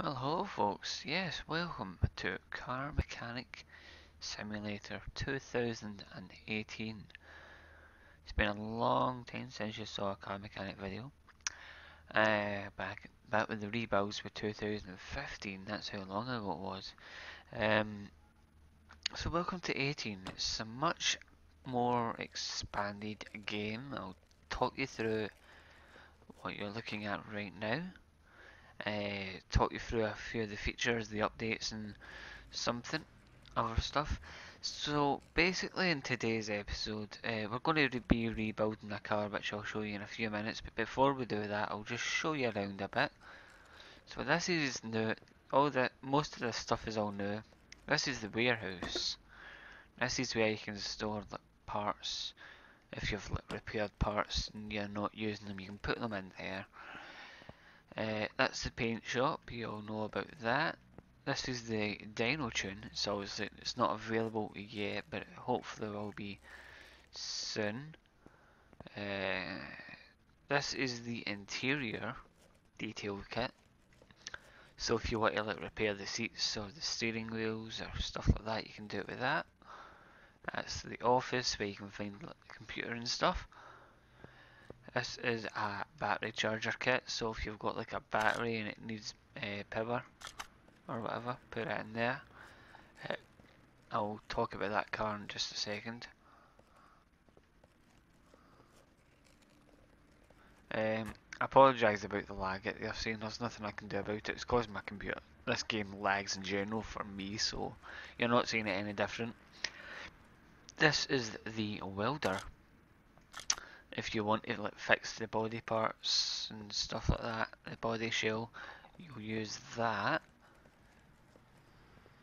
Well, hello folks. Yes, welcome to Car Mechanic Simulator 2018. It's been a long time since you saw a car mechanic video. Back with the rebuilds with 2015. That's how long ago it was. Um, so welcome to 18. It's a much more expanded game. I'll talk you through what you're looking at right now. Talk you through a few of the features, the updates, and something other stuff. So basically in today's episode, we're going to be rebuilding a car which I'll show you in a few minutes, but before we do that I'll just show you around a bit. So this is new, most of this stuff is all new. This is the warehouse. This is where you can store the parts. If you've repaired parts and you're not using them, you can put them in there. That's the paint shop, you all know about that. This is the Dino tune. It's not available yet, but hopefully will be soon. Uh, this is the interior detail kit. So if you want to repair the seats or the steering wheels or stuff like that, you can do it with that. That's the office where you can find the computer and stuff. This is a battery charger kit. So if you've got like a battery and it needs power or whatever, put it in there. I'll talk about that car in just a second. I apologise about the lag that you're seeing. There's nothing I can do about it. It's causing my computer. This game lags in general for me, so you're not seeing it any different. This is the welder. If you want to fix the body parts and stuff like that, the body shell, you'll use that.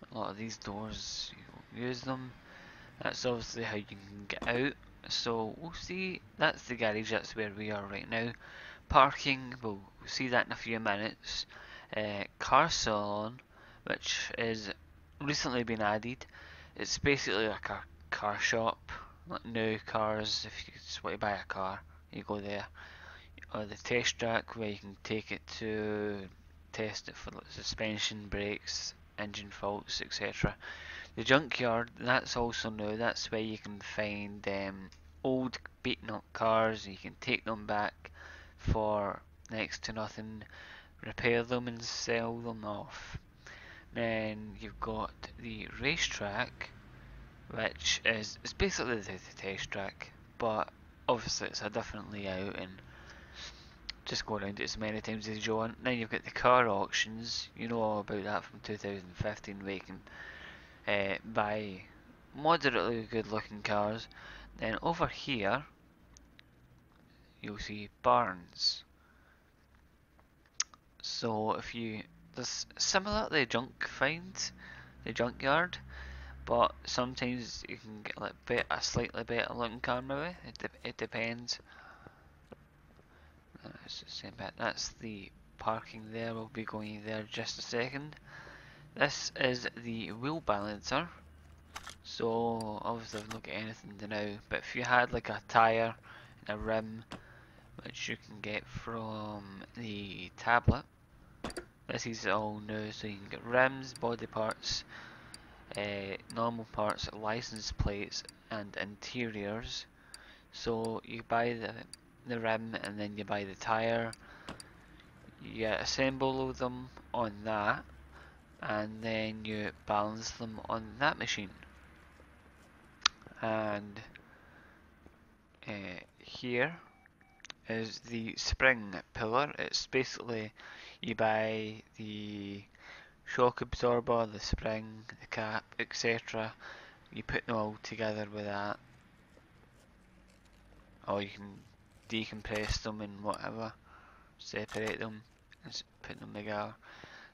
A lot of these doors, you'll use them. That's obviously how you can get out. So we'll see. That's the garage. That's where we are right now. Parking, we'll see that in a few minutes. Car salon, which is recently been added. It's basically like a car shop, like new cars. If you just want to buy a car, you go there. Or the test track where you can take it to test it for suspension, brakes, engine faults, etc. The junkyard, that's also new. That's where you can find old beaten up cars. You can take them back for next to nothing, repair them and sell them off. Then you've got the racetrack, which is it's basically the test track, but obviously it's a different layout and just go around it as many times as you want. Then you've got the car auctions, you know all about that from 2015, where you can buy moderately good looking cars. Then over here you'll see barns. So if you there's similar to the junk finds, the junkyard, but sometimes you can get like a slightly better looking car maybe. It depends. That's the same bit. That's the parking there. We'll be going there in just a second. This is the wheel balancer. So obviously I've not got anything to now, but if you had like a tyre and a rim, which you can get from the tablet, this is all new. So you can get rims, body parts, normal parts, license plates, and interiors. So you buy the rim and then you buy the tyre. You assemble them on that, and then you balance them on that machine. And here is the spring pillar. It's basically you buy the shock absorber, the spring, the cap, etc. You put them all together with that, or you can decompress them and whatever, separate them and put them together.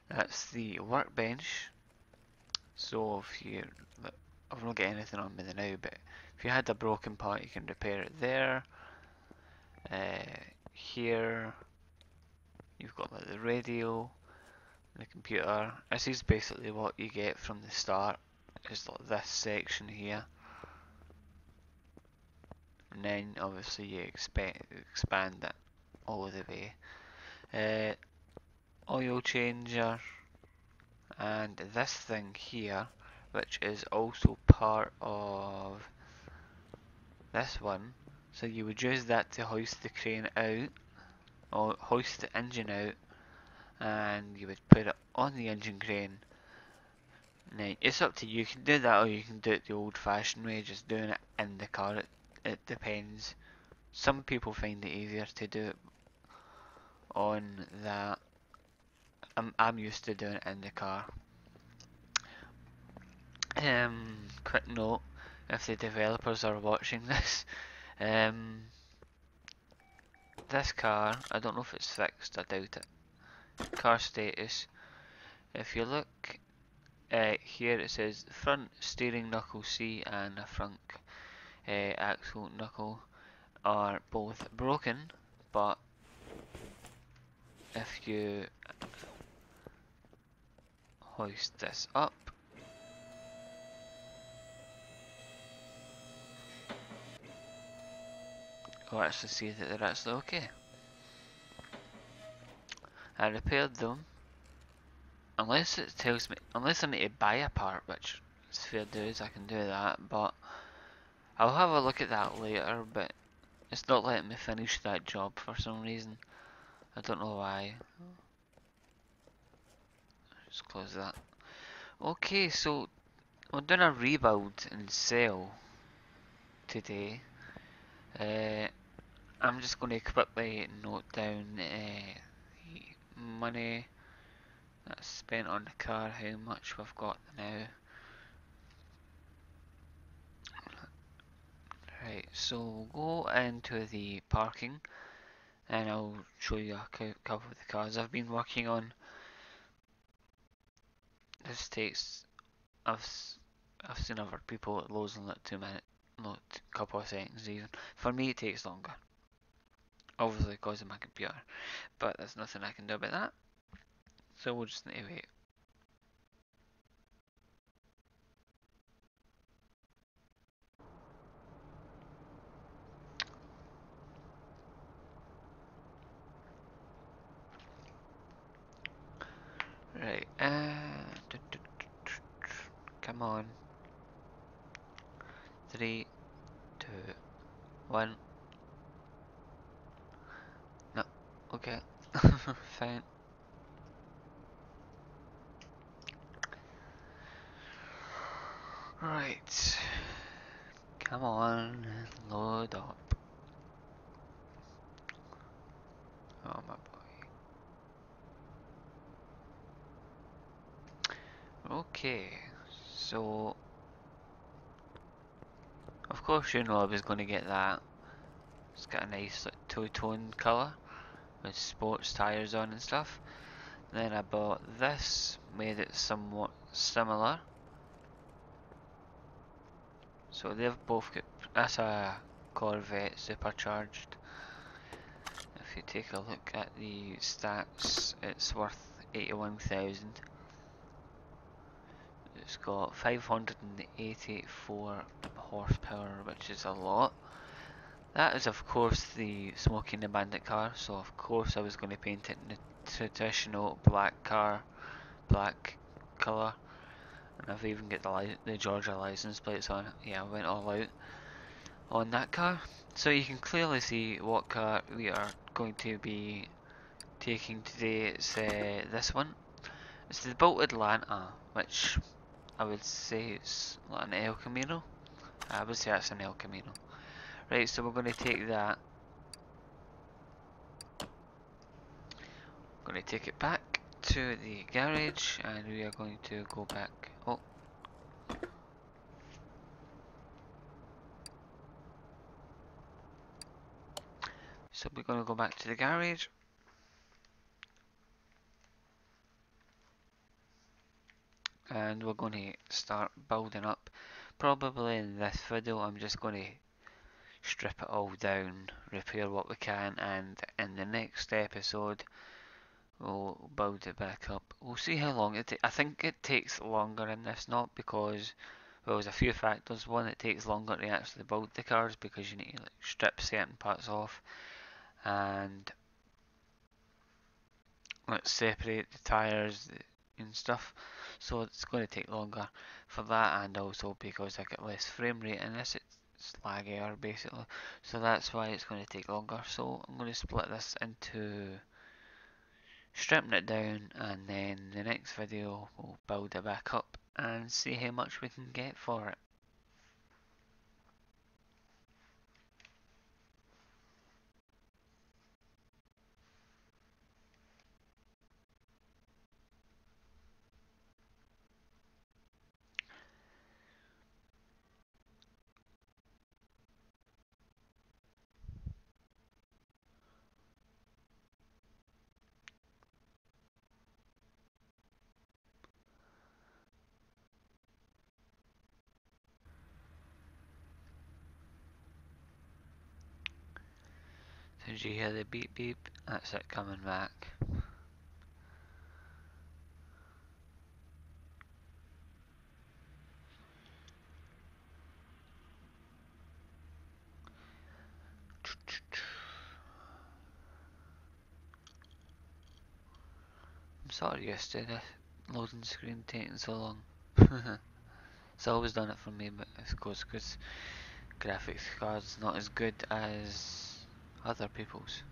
That's the workbench. So if you, I've not got anything on me now, but if you had a broken part, you can repair it there. Here you've got like the radio, the computer. This is basically what you get from the start. It's like this section here, and then obviously you expand it all the way. Oil changer, and this thing here, which is also part of this one. So you would use that to hoist the crane out, or hoist the engine out, and you would put it on the engine crane. Now, it's up to you. You can do that, or you can do it the old-fashioned way, just doing it in the car. It depends. Some people find it easier to do it on that. I'm used to doing it in the car. Quick note, if the developers are watching this, this car, I don't know if it's fixed, I doubt it. Car status, if you look here, it says front steering knuckle C and a front axle knuckle are both broken, but if you hoist this up, you'll actually see that they're actually okay. I repaired them, unless it tells me, unless I need to buy a part, which is fair dues, I can do that, but I'll have a look at that later, but it's not letting me finish that job for some reason. I don't know why. Just close that. Okay, so we're doing a rebuild and sell today. I'm just going to quickly note down the money that's spent on the car, how much we've got now. Right, so we'll go into the parking and I'll show you a couple of the cars I've been working on. This takes, I've seen other people at loads in like 2 minutes, not a couple of seconds even. For me it takes longer, obviously because of my computer, but there's nothing I can do about that, so we'll just need to wait. Right, come on. 3, 2, 1. No, okay. Fine. Right. Come on, load up. Oh my boy. Okay, so of course you know I was going to get that. It's got a nice like, two-tone colour with sports tyres on and stuff. Then I bought this, made it somewhat similar. So they've both got, that's a Corvette supercharged. If you take a look at the stats, it's worth 81,000. It's got 584 horsepower, which is a lot. That is of course the Smokey and the Bandit car, so of course I was going to paint it in the traditional black colour. And I've even got the Georgia license plates on it. Yeah, I went all out on that car. So you can clearly see what car we are going to be taking today. It's this one. It's the Built Atlanta, which I would say is like an El Camino. I would say that's an El Camino. Right, so we're going to take that. Going to take it back to the garage and we are going to go back. Oh. So we're going to go back to the garage. And we're going to start building up. Probably in this video I'm just going to strip it all down, repair what we can, and in the next episode we'll build it back up. We'll see how long it takes. I think it takes longer in this, not because, well, there's a few factors. One, it takes longer to actually build the cars because you need to like, strip certain parts off and let's separate the tyres, and stuff, so it's going to take longer for that, and also because I get less frame rate in this, it's laggier basically, so that's why it's going to take longer. So I'm going to split this into stripping it down, and then the next video we'll build it back up and see how much we can get for it. Did you hear the beep beep? That's it coming back. I'm sorry used to the loading screen taking so long. It's always done it for me, but of course because graphics card's not as good as other people's.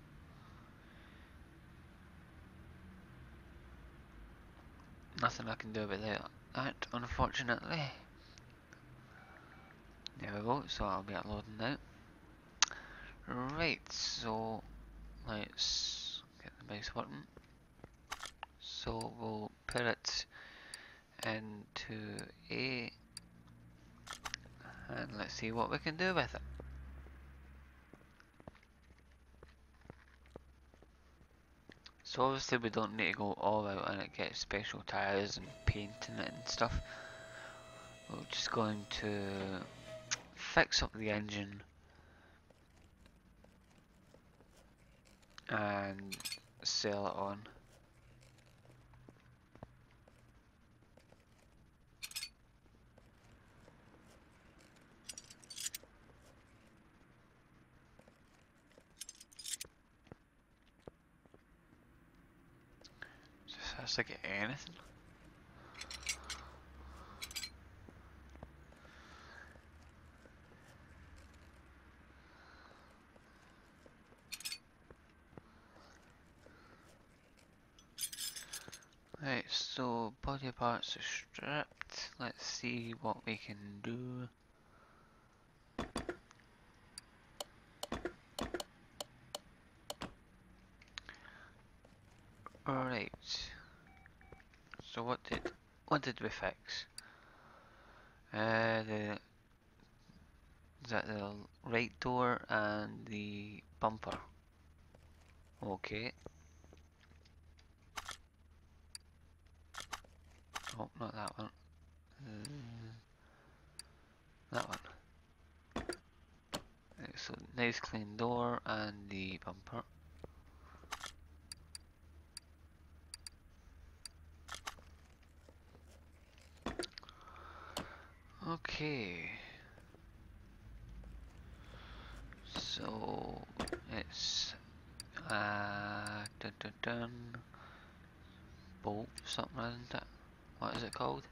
Nothing I can do about that, unfortunately. There we go, so I'll be uploading now. Right, so let's get the mouse working. So we'll put it into A, and let's see what we can do with it. So obviously we don't need to go all out and it gets special tires and painting it and stuff. We're just going to fix up the engine and sail it on. Just has to get anything. Right, so body parts are stripped. Let's see what we can do. Alright. So what did we fix? Is that the right door and the bumper? Okay. Oh, not that one. That one. Right, so nice clean door and the bumper. Okay. So it's dun dun dun bolt something, isn't it? What is it called?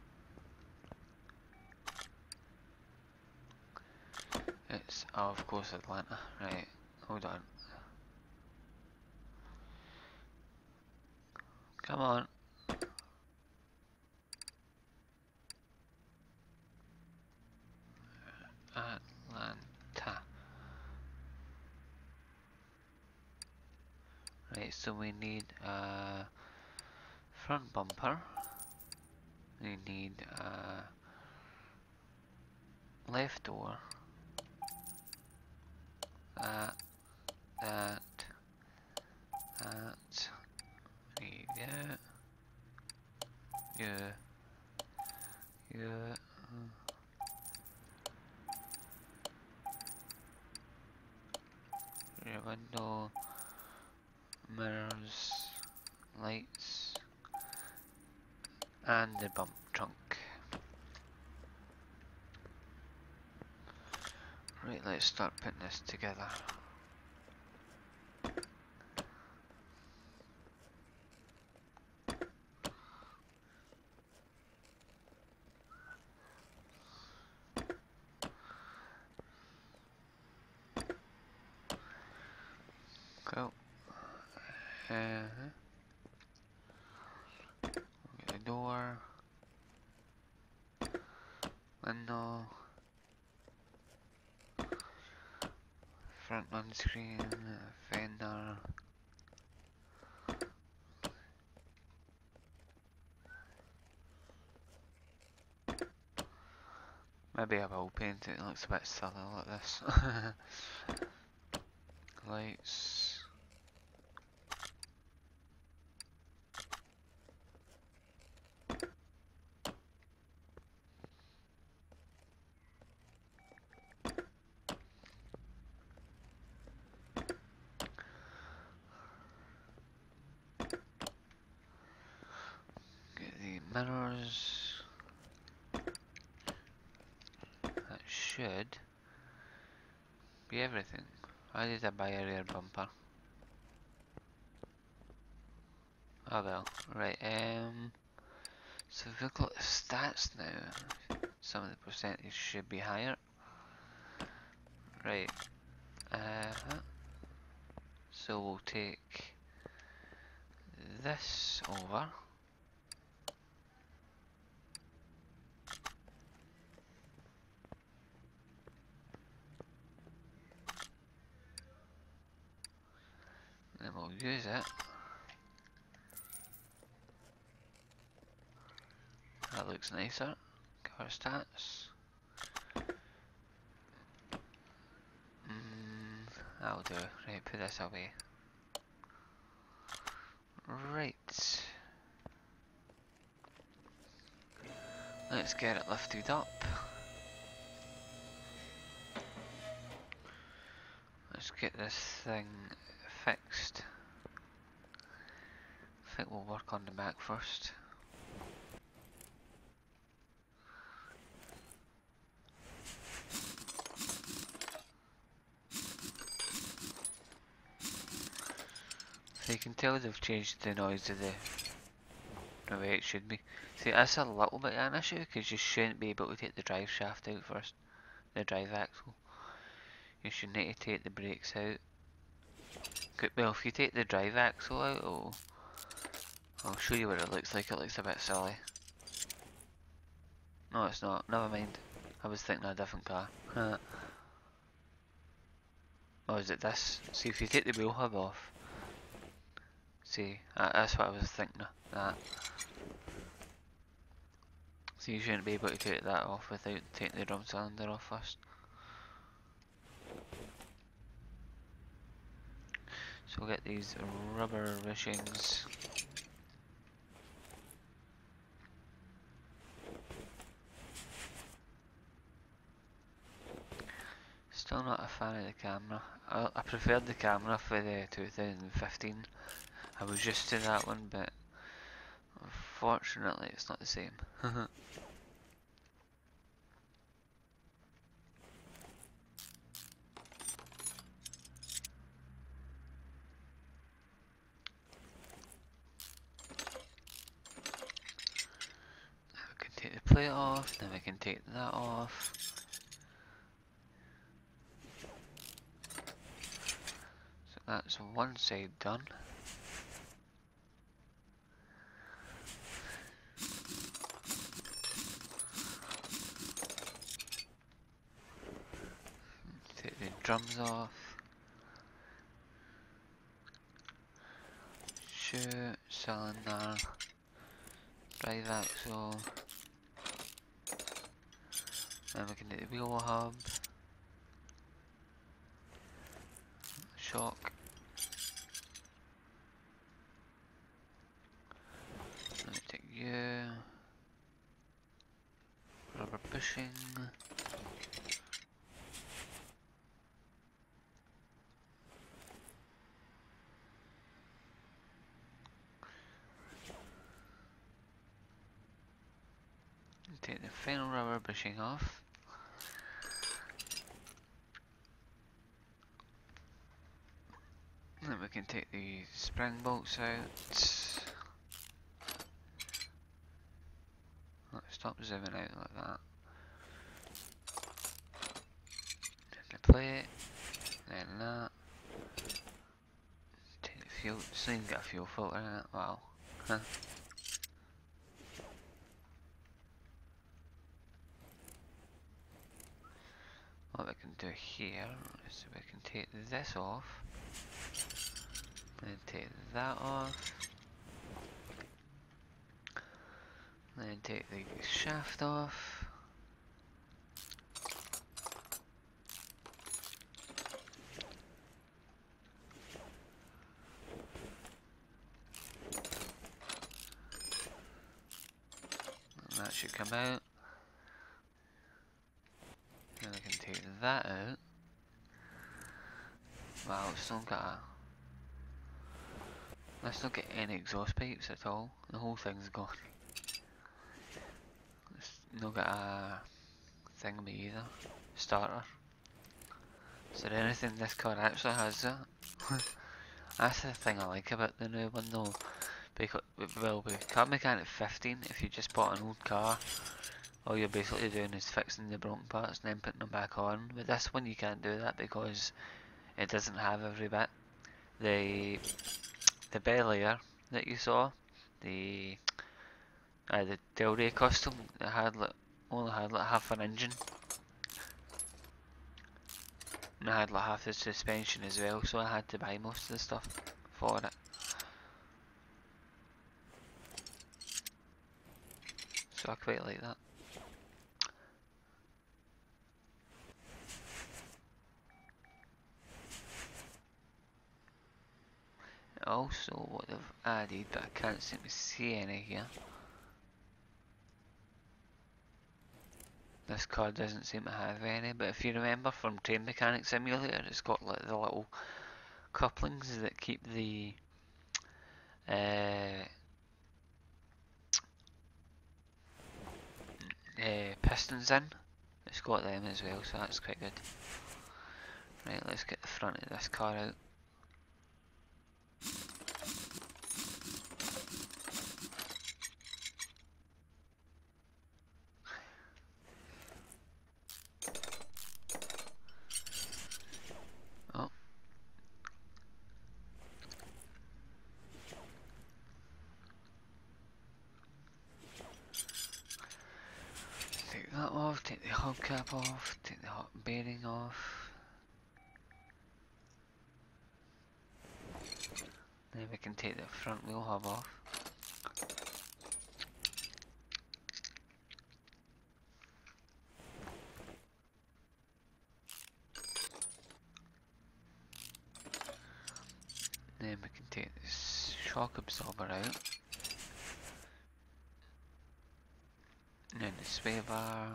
It's of course Atlanta. Right, hold on. Come on. Atlanta. Right, so we need a front bumper. We need a left door. That, that, that. There you go. Yeah. Yeah. Rear window. Mirrors. Lights. And the bump trunk. Right, let's start putting this together. door, window, front windscreen, fender. Maybe I will paint it, it looks a bit silly like this. Lights. Get the mirrors. That should be everything. Why did I buy a rear bumper? Oh well, right, so if we look at the stats now, some of the percentage should be higher. Right, so we'll take this over. And we'll use it. That looks nicer. Car stats. That'll do. Right, put this away. Right. Let's get it lifted up. Let's get this thing fixed. I think we'll work on the back first. So you can tell they've changed the noise of the way it should be. See, that's a little bit of an issue because you shouldn't be able to take the drive shaft out first, the drive axle. You should need to take the brakes out. Well, if you take the drive axle out, I'll show you what it looks like. It looks a bit silly. No, it's not. Never mind. I was thinking of a different car. Oh, is it this? See, if you take the wheel hub off. See, that's what I was thinking of. That. So you shouldn't be able to take that off without taking the drum cylinder off first. So we'll get these rubber bushings. Still not a fan of the camera. I preferred the camera for the 2015. I was used to that one, but unfortunately it's not the same. We can take the plate off, then we can take that off. So that's one side done. Take the drums off. Chute, cylinder, drive axle. Then we can do the wheel hub, shock. Let me take you. Rubber bushing. Take the final rubber bushing off. Then we can take the spring bolts out. Stop zooming out like that. Then the plate, then that. Take the fuel, this thing's got a fuel filter in it, wow. Huh. what we can do here is we can take this off, then take that off, then take the shaft off. And that should come out. Then we can take that out. Wow, it's not got a... Let's not get any exhaust pipes at all. The whole thing's gone. It's not got a thingy either. Starter. Is there anything this car actually has that? That's the thing I like about the new one though. Because, well, with Car Mechanic 15, if you just bought an old car, all you're basically doing is fixing the broken parts and then putting them back on. With this one you can't do that because it doesn't have every bit. The bell layer that you saw, the Del Rey custom, it had only had like half an engine, and it had like half the suspension as well, so I had to buy most of the stuff for it. So I quite like that. Also, what they've added, but I can't seem to see any here. This car doesn't seem to have any, but if you remember from Train Mechanic Simulator, it's got like the little couplings that keep the pistons in. It's got them as well, so that's quite good. Right, let's get the front of this car out. Oh. Take that off, take the hubcap off, take the hot bearing off. Then we can take the front wheel hub off. Then we can take this shock absorber out. And then the sway bar.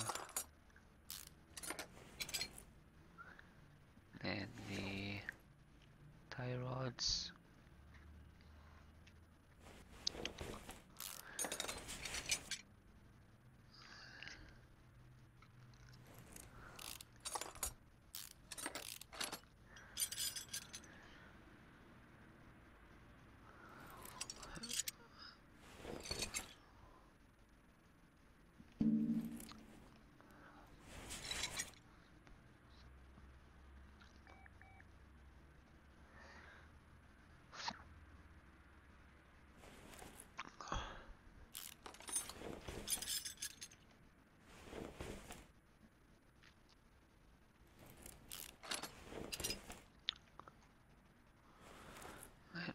Then the tie rods.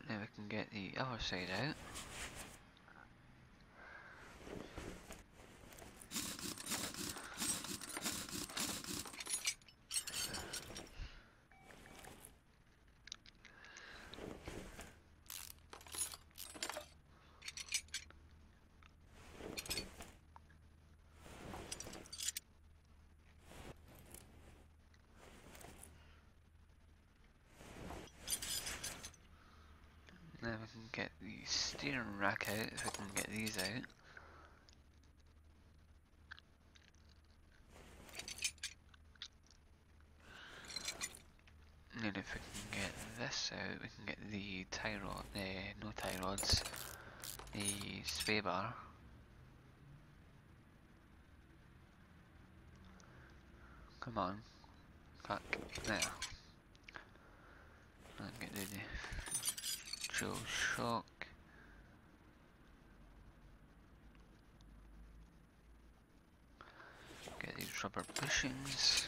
Now we can get the other side out. Now we can get the steering rack out if we can get these out. And if we can get this out, we can get the tie rod, no tie rods, the sway bar. Come on, fuck, there. And get the dual shock. Get these rubber bushings.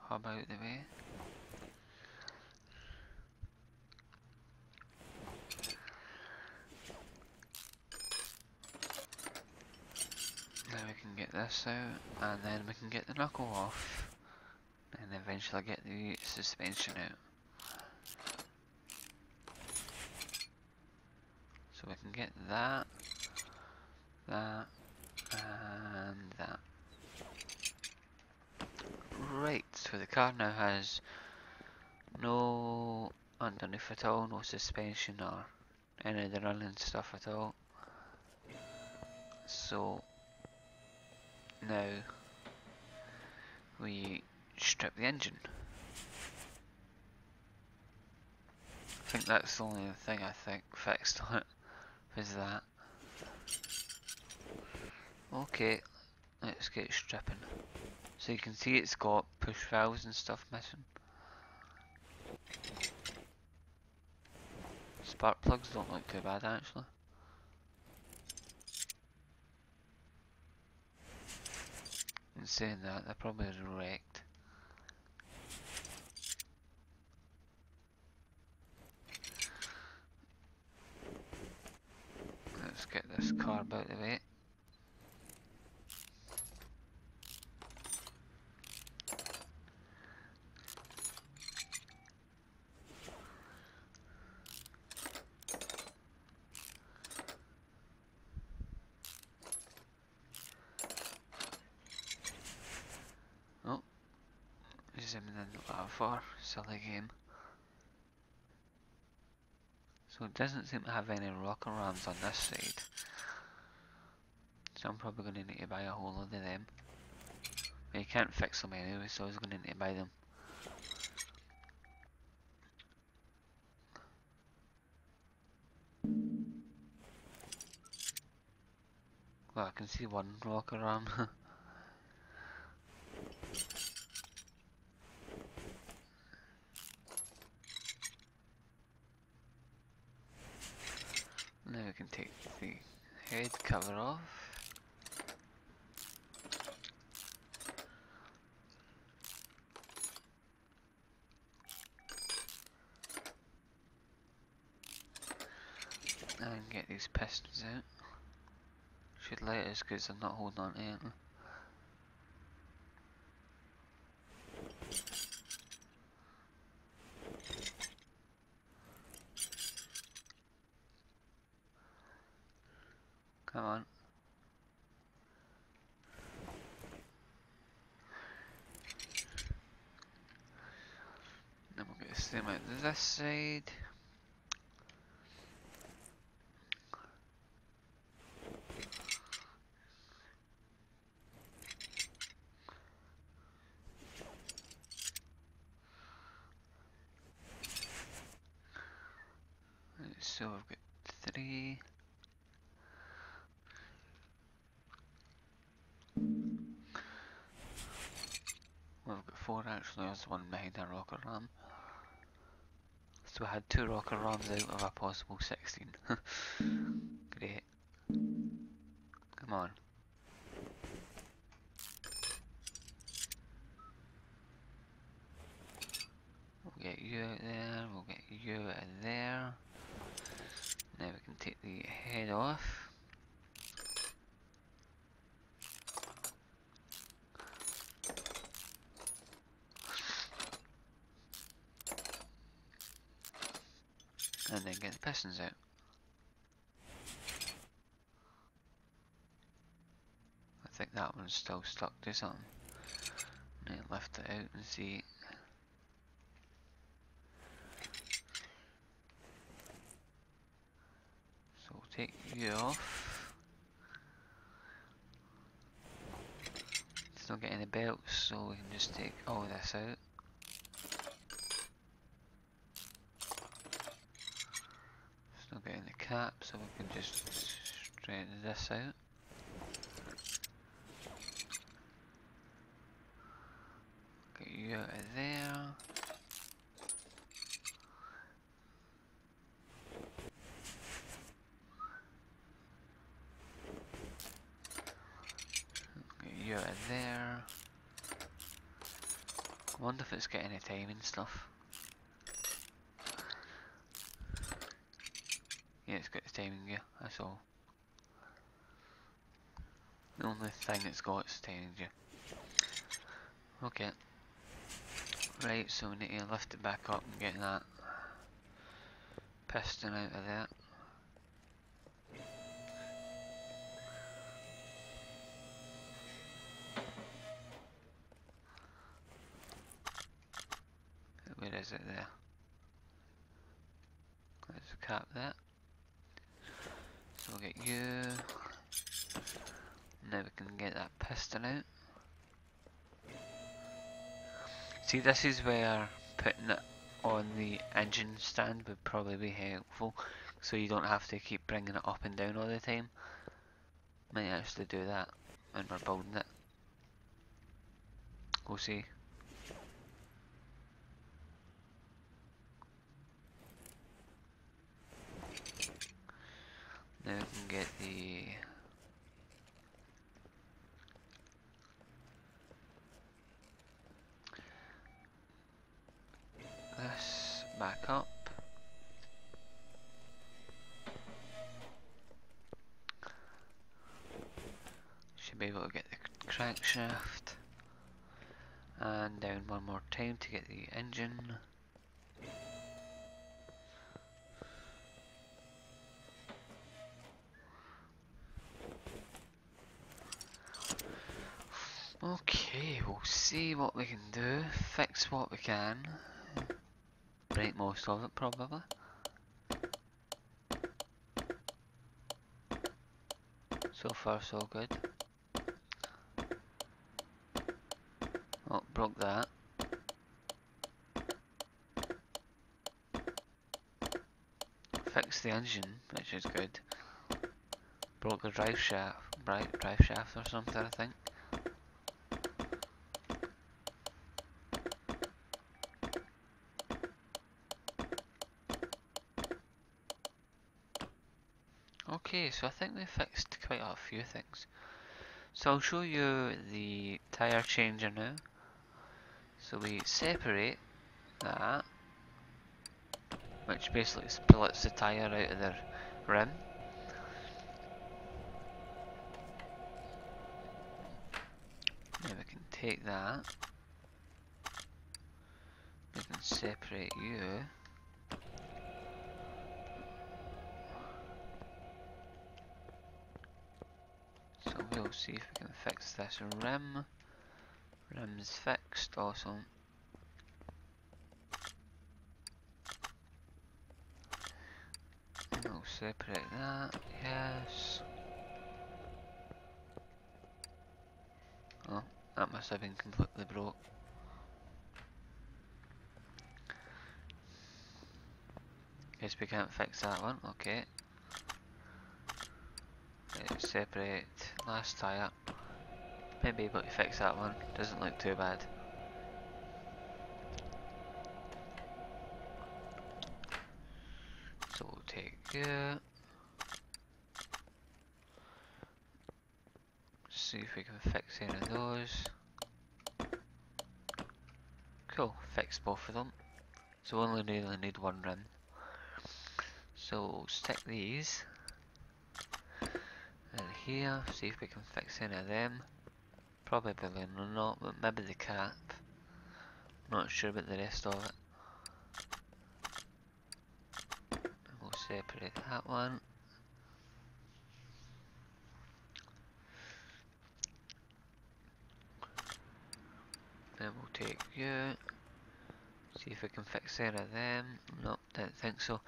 hub out the way. Now we can get this out, and then we can get the knuckle off, and eventually get the suspension out. So we can get that, that, and that. Right, so the car now has no underneath at all, no suspension or any of the running stuff at all. So now we strip the engine. I think that's the only thing I think fixed on it, is that. Okay, let's get stripping. So you can see it's got push valves and stuff missing. Spark plugs don't look too bad actually. In saying that, they're probably wrecked. Let's get this carb out of the way. Oh, zooming in that far, silly game. So it doesn't seem to have any rocker rams on this side. So I'm probably going to need to buy a whole load of them. But you can't fix them anyway, so I was going to need to buy them. Well, I can see one rocker ram. Now we can take the head cover off. And get these pistons out. Should let us because I'm not holding on to it. Come on. Then we'll get the same out this side. So we've got 3. Well, we've got 4 actually, there's one behind our rocker ram. So we had 2 rocker rams out of a possible 16. Great. Come on. We'll get you out there, we'll get you out of there. Now we can take the head off. And then get the pistons out. I think that one's still stuck to something. Now lift it out and see. So we'll take you off. It's not getting any belts, so we can just take all this out. It's not getting the cap, so we can just straighten this out. Get you out of there. Get you out of there. I wonder if it's got any timing stuff. Yeah, it's got the timing gear, that's all. The only thing it's got is timing gear. Okay. Right, so we need to lift it back up and get that piston out of there. Where is it there? There's a cap there. So we'll get you. Now we can get that piston out. See, this is where putting it on the engine stand would probably be helpful, so you don't have to keep bringing it up and down all the time. Might actually do that when we're building it. We'll see. Now we can get this back up. Should be able to get the crankshaft. And down one more time to get the engine. Okay, we'll see what we can do, fix what we can, break most of it probably. So far so good. Oh, broke that. Fixed the engine, which is good. Broke the drive shaft, drive shaft or something, I think. Okay, so I think we fixed quite a few things. So I'll show you the tyre changer now. So we separate that, which basically splits the tyre out of the rim. Now we can take that, we can separate you. So we'll see if we can fix this rim. Rim's fixed, awesome. And we'll separate that, yes. Oh, that must have been completely broke. Guess we can't fix that one, okay. Right, separate last tyre. Might be able to fix that one, doesn't look too bad. So we'll take you. See if we can fix any of those. Cool, fix both of them. So we only really need one rim. So we'll stick these in here, see if we can fix any of them. Probably not, but maybe the cap. Not sure about the rest of it. And we'll separate that one. Then we'll take you. See if we can fix any of them. Nope, didn't think so.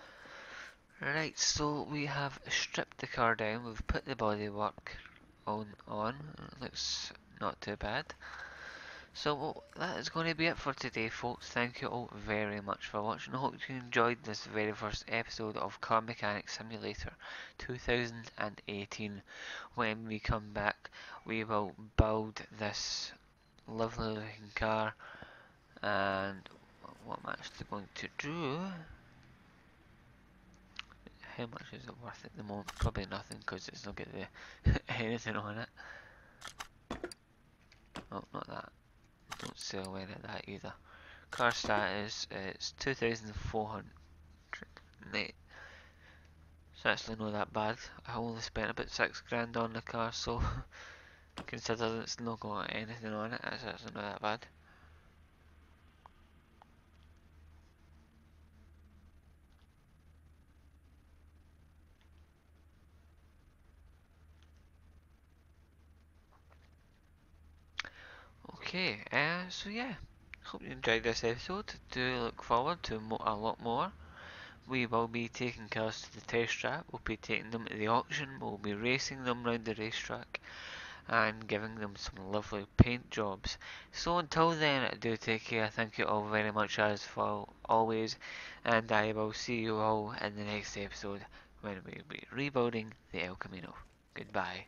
Right, so we have stripped the car down, we've put the bodywork on. It looks not too bad. So that is going to be it for today, folks. Thank you all very much for watching. I hope you enjoyed this very first episode of Car Mechanic Simulator 2018. When we come back, we will build this lovely looking car, and what I'm actually going to do, how much is it worth at the moment? Probably nothing, because it's not got the anything on it. Oh, not that. Don't sell any of that either. Car status, it's 2,400. It's actually not that bad. I only spent about 6 grand on the car, so considering it's not got anything on it, it's actually not that bad. Okay, so yeah, hope you enjoyed this episode. Do look forward to a lot more. We will be taking cars to the test track, we'll be taking them to the auction, we'll be racing them round the racetrack and giving them some lovely paint jobs. So until then, do take care, thank you all very much as for always, and I will see you all in the next episode when we will be rebuilding the El Camino. Goodbye.